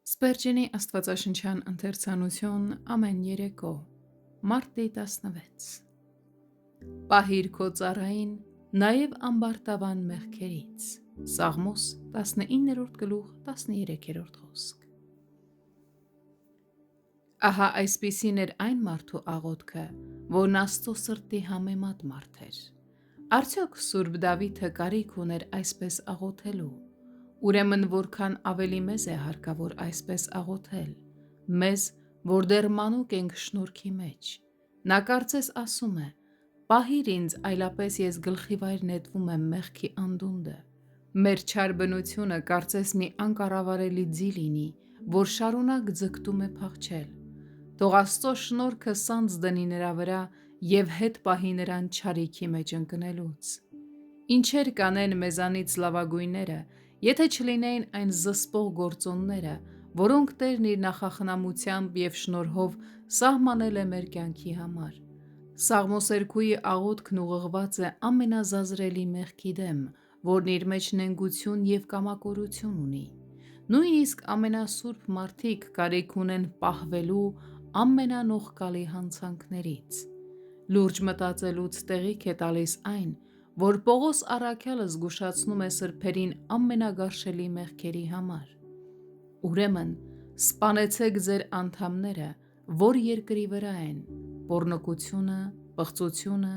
Սպերջենի աստվածաշնչյան ընթերցանություն ամեն երեկո, մարտի 16 Պահիր քո ծառային նաև ամբարտավան մեղքերից, Սաղմոս 19-րդ գլուխ 13-րդ խոսք։ Ահա այսպիսին էր այն մարդու աղոթքը, որն Աստծո սրտի համեմատ մարդ էր։ Արդյոք Սուրբ Դավիթը կարիք ուներ այսպես աղոթելու։ Ուրեմն որքան ավելի մեզ է հարկավոր այսպես աղոթել, մեզ, որ դեռ մանուկ ենք շնորհքի մեջ։ Նա կարծես ասում է. «Պահիր ինձ, այլապես ես գլխիվայր նետվում եմ մեղքի անդունդը»։ Մեր չար բնությունը կարծես մի անկառավարելի ձի լինի, որ շարունակ ձգտում է փախչել։ Թող Աստծո շնորհքը սանձ դնի նրա վրա և հետ պահի նրան չարիքի մեջ ընկնելուց։ Ինչեր կանեն մեզանից լավագույնները, եթե չլինեին այն զսպող գործոնները, որոնք Տերն իր նախախնամությամբ և շնորհով սահմանել է մեր կյանքի համար։ Սաղմոսերգուի աղոթքն ուղղված է ամենազազրելի մեղքի դեմ, որն իր մեջ նենգություն և կամակորություն ունի։ Նույնիսկ ամենասուրբ մարդիկ կարիք ունեն պահվելու ամենանողկալի հանցանքներից։ Լուրջ մտածելուց տեղիք է տալիս այն, որ Պողոս առաքյալը զգուշացնում է սրբերին ամենագարշելի մեղքերի համար։ Ուրեմն, սպանեցեք ձեր անդամները, որ երկրի վրա են՝ պոռնկությունը, պղծությունը,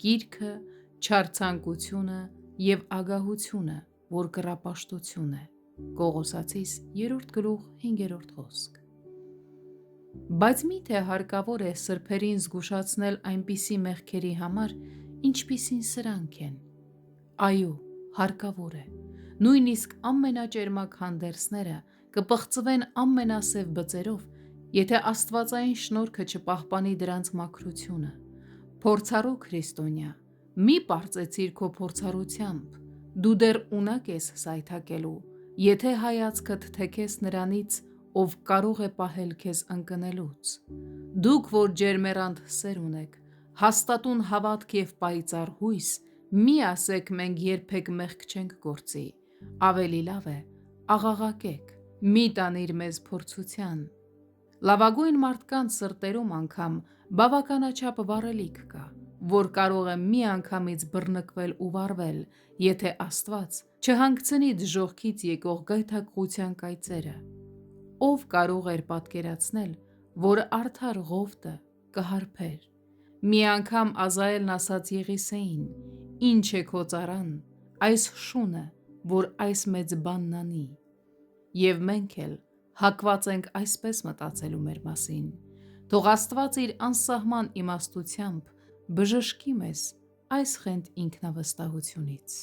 կիրքը, չար ցանկությունը և ագահությունը, որ կռապաշտություն է։ Կողոսացիս 3-րդ գլուխ 5-րդ խոսք։ Բայց միթե հարկավոր է սրբերին զգուշացնել այնպիսի մեղքերի համար, ինչպիսին սրանք են։ Այո, հարկավոր է։ Նույնիսկ ամենաճերմակ հանդերձները կպղծվեն ամենասև բծերով, եթե աստվածային շնորհքը չպահպանի դրանց մաքրությունը։ Փորձառու քրիստոնյա, մի պարծեցիր քո փորձառությամբ, դու դեռ ունակ ես սայթաքելու, եթե հայացքդ թեքես նրանից, ով կարող է պահել քեզ ընկնելուց։ Դուք, որ ջերմեռանդ սեր ունեք, հաստատուն հավատք և պայծառ հույս, մի ասեք մենք երբեք մեղք չենք գործի, ավելի լավ է աղաղակեք, մի տանիր մեզ փորձության։ Լավագույն մարդկանց սրտերում անգամ բավականաչափ վառելիք կա, որ կարող է միանգամից բռնկվել ու վառվել, եթե Աստված չհանգցնի դժոխքից եկող գայթակղության կայծերը։ Ով կարող էր պատկերացնել, որ արդար Ղովտը կհարբեր։ Մի անգամ Ազայելն ասաց Եղիսեին. «Ինչ է քո ծառան, այս շունը, որ այս մեծ բանն անի»։ Եվ մենք էլ հակված ենք այսպես մտածելու մեր մասին։ Թող Աստված իր անսահման իմաստությամբ բժշկի մեզ այս խենթ ինքնավստահությունից։